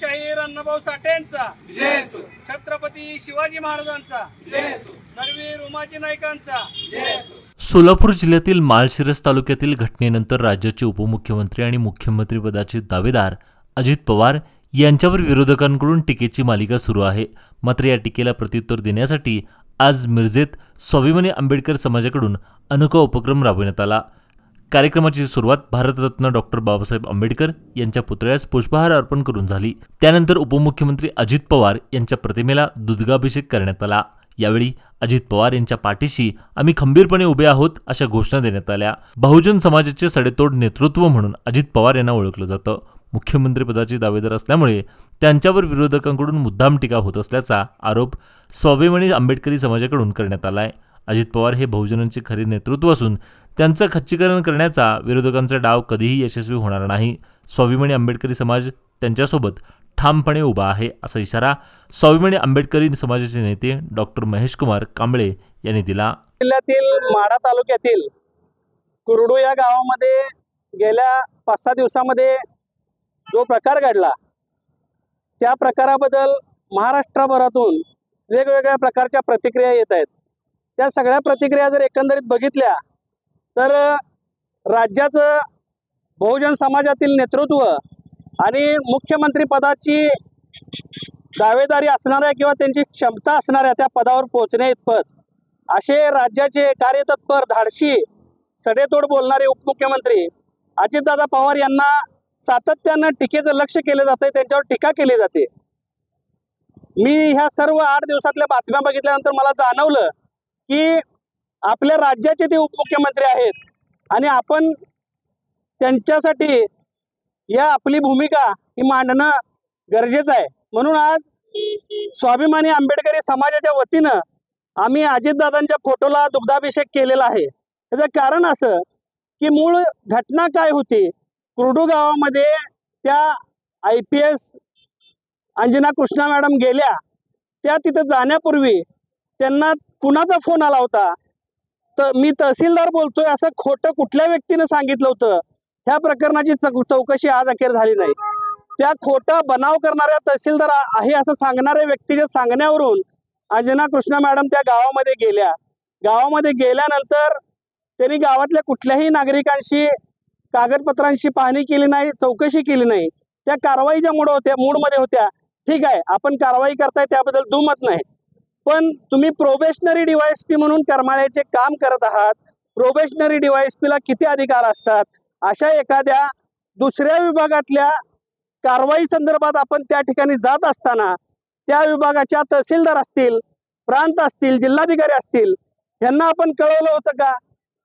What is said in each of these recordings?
लोकशाहीर अण्णाभाऊ साठेंचा जय असो, छत्रपती शिवाजी महाराजांचा जय असो, धर्मवीर उमाजी नाईकांचा जय असो। सोलापूर जिल्ह्यातील माळशिरस तालुक्यातील घटनेनंतर राज्याचे उपमुख्यमंत्री आणि मुख्यमंत्री पदाचे दावेदार अजित पवार यांच्यावर विरोधकांकडून टीकेची मालिका सुरू आहे। मात्र या टीकेला प्रत्युत्तर देण्यासाठी आज मिरजेत स्वाभिमानी आंबेडकर समाजाकडून अनोखा उपक्रम राबविण्यात आला। कार्यक्रमाची सुरुवात भारतरत्न डॉक्टर बाबासाहेब आंबेडकर यांच्या पुतळ्यास पुष्पहार अर्पण करून झाली। त्यानंतर उपमुख्यमंत्री अजित पवार यांच्या प्रतिमेला दुग्धाभिषेक करण्यात आला। यावेळी अजित पवार यांच्या पाठीशी आम्ही खंबीरपणे उभे आहोत अशा घोषणा देण्यात आल्या। बहुजन समाजाचे सडेतोड नेतृत्व म्हणून अजित पवार यांना ओळखलं जातं। मुख्यमंत्रीपदाचे दावेदार असल्यामुळे त्यांच्यावर विरोधकांकडून मुद्दाम टीका होत असल्याचा आरोप स्वाभिमानी आंबेडकरी समाजाकडून करण्यात आला आहे। अजित पवार हे बहुजनांचे खरे नेतृत्व असून त्यांचं खच्चीकरण करण्याचा विरोधकांचा डाव कधीही यशस्वी होणार नाही। स्वाभिमानी आंबेडकरी समाज त्यांच्यासोबत ठामपणे उभा आहे असा इशारा स्वाभिमानी आंबेडकरी समाजाचे नेते डॉक्टर महेशकुमार कांबळे यांनी दिला। जिल्ह्यातील माढा तालुक्यातील कुरडू या गावामध्ये गेल्या 5-6 दिवसामध्ये जो प्रकार घडला त्या प्रकाराबद्दल महाराष्ट्रभरातून वेगवेगळ्या प्रकारच्या प्रतिक्रिया येत आहेत। त्या सगळ्या प्रतिक्रिया जर एकंदरीत बघितल्या तर राज्याचं बहुजन समाजातील नेतृत्व आणि मुख्यमंत्री पदाची दावेदारी असणाऱ्या किंवा त्यांची क्षमता असणाऱ्या त्या पदावर पोहोचण्या इतपत असे राज्याचे कार्यतत्पर धाडशी सडेतोड बोलणारे उपमुख्यमंत्री अजितदादा पवार यांना सातत्यानं टीकेचं लक्ष केलं जातंय, त्यांच्यावर टीका केली जाते। मी ह्या सर्व 8 दिवसातल्या बातम्या बघितल्यानंतर मला जाणवलं की आपल्या राज्याचे ते उपमुख्यमंत्री आहेत आणि आपण त्यांच्यासाठी या आपली भूमिका ही मांडणं गरजेचं आहे। म्हणून आज स्वाभिमानी आंबेडकरी समाजाच्या वतीनं आम्ही अजितदादांच्या फोटोला दुग्धाभिषेक केलेला आहे। त्याचं कारण असं की मूळ घटना काय होती, कुरडू गावामध्ये त्या IPS अंजना कृष्णा मॅडम गेल्या, त्या तिथं जाण्यापूर्वी त्यांना कुणाचा फोन आला होता तर मी तहसीलदार बोलतोय असं खोटं कुठल्या व्यक्तीनं सांगितलं होतं। ह्या प्रकरणाची चौकशी आज अखेर झाली नाही। त्या खोटा बनाव करणाऱ्या तहसीलदार आहे असं सांगणाऱ्या व्यक्तीच्या सांगण्यावरून अंजना कृष्णा मॅडम त्या गावामध्ये गेल्या। गावामध्ये गेल्यानंतर त्यांनी गावातल्या कुठल्याही नागरिकांशी कागदपत्रांची पाहणी केली नाही, चौकशी केली नाही। त्या कारवाईच्या मूडमध्ये होत्या। ठीक आहे, आपण कारवाई करताय त्याबद्दल दुमत नाही, पण तुम्ही प्रोबेशनरी DYSP म्हणून करमाळ्याचे काम करत आहात। प्रोबेशनरी DYSP ला किती अधिकार असतात? अशा एखाद्या दुसऱ्या विभागातल्या कारवाई संदर्भात आपण त्या ठिकाणी जात असताना त्या विभागाच्या तहसीलदार असतील, प्रांत असतील, जिल्हाधिकारी असतील यांना आपण कळवलं होतं का?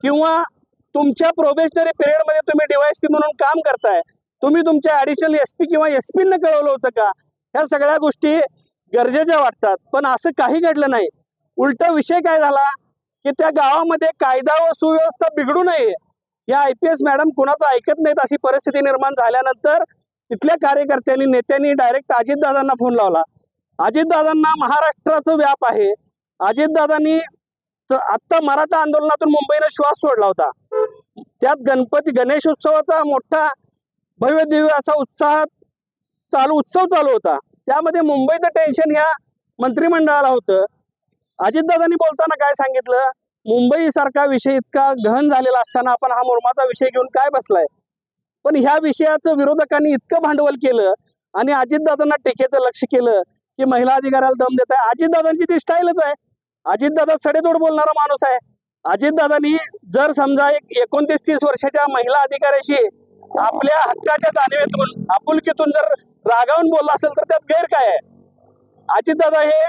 किंवा तुमच्या प्रोबेशनरी पिरियडमध्ये तुम्ही DYSP म्हणून काम करताय, तुम्ही तुमच्या ॲडिशनल SP किंवा SP ने कळवलं होतं का? ह्या सगळ्या गोष्टी गरजेच्या वाटतात, पण असं काही घडलं नाही। उलट विषय काय झाला की त्या गावामध्ये कायदा व सुव्यवस्था बिघडू नये या IPS मॅडम कुणाचं ऐकत नाहीत अशी परिस्थिती निर्माण झाल्यानंतर तिथल्या कार्यकर्त्यांनी, नेत्यांनी डायरेक्ट अजितदादांना फोन लावला। अजितदादांना महाराष्ट्राचं व्याप आहे। अजितदादांनी आत्ता मराठा आंदोलनातून मुंबईनं श्वास सोडला होता। त्यात गणेश उत्सवाचा मोठा भव्य दिव्य असा उत्सव चालू होता। त्यामध्ये मुंबईचं टेन्शन ह्या मंत्रिमंडळाला होतं। अजितदादांनी बोलताना काय सांगितलं, मुंबई सारखा विषय इतका गहन झालेला असताना आपण हा मुरमाचा विषय घेऊन काय बसलाय? पण ह्या विषयाचं विरोधकांनी इतकं भांडवल केलं आणि अजितदादांना टीकेचं लक्ष केलं की महिला अधिकाऱ्याला दम देत आहे। अजितदादांची ती स्टाईलच आहे। अजितदादा सडेतोड बोलणारा माणूस आहे। अजितदादांनी जर समजा 29-30 वर्षाच्या महिला अधिकाऱ्याशी आपल्या हक्काच्या जाणीवेतून, आपुलकीतून जर रागावून बोलला असेल तर त्यात गैर काय आहे? अजितदादा हे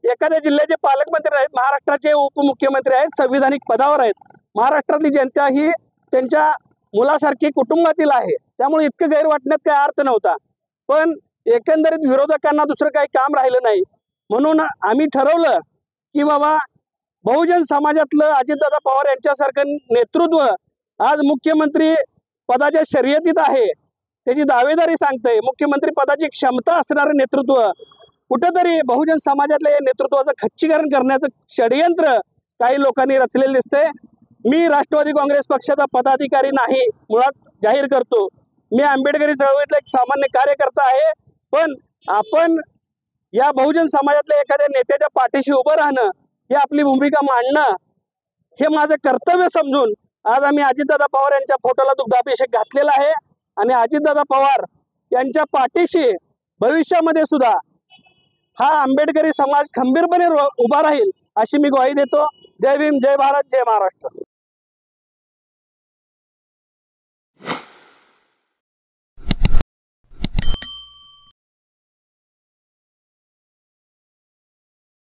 एखाद्या जिल्ह्याचे पालकमंत्री आहेत, महाराष्ट्राचे उपमुख्यमंत्री आहेत, संविधानिक पदावर आहेत। महाराष्ट्रातली जनता ही त्यांच्या मुलासारखी कुटुंबातील आहे, त्यामुळे इतकं गैर वाटण्यात काही अर्थ नव्हता। पण एकंदरीत विरोधकांना दुसरं काही काम राहिलं नाही, म्हणून आम्ही ठरवलं की बाबा बहुजन समाजातलं अजितदादा पवार यांच्यासारखं नेतृत्व आज मुख्यमंत्री पदाच्या शर्यतीत आहे, त्याची दावेदारी सांगतंय। मुख्यमंत्री पदाची क्षमता असणारं नेतृत्व कुठेतरी बहुजन समाजातल्या नेतृत्वाचं खच्चीकरण करण्याचं षडयंत्र काही लोकांनी रचलेलं दिसतंय। मी राष्ट्रवादी काँग्रेस पक्षाचा पदाधिकारी नाही, मुळात जाहीर करतो मी आंबेडकरी चळवळीतला एक सामान्य कार्यकर्ता आहे। पण आपण या बहुजन समाजातल्या एखाद्या नेत्याच्या पाठीशी उभं राहणं, ही आपली भूमिका मांडणं, हे माझं कर्तव्य समजून आज आम्ही अजितदादा पवार यांच्या फोटोला दुग्धाभिषेक घातलेला आहे आणि अजितदादा पवार यांच्या पाठीशी भविष्यामध्ये सुद्धा हा आंबेडकरी समाज खंबीरपणे उभा राहील अशी मी ग्वाही देतो. जय भीम, जय भारत, जय महाराष्ट्र.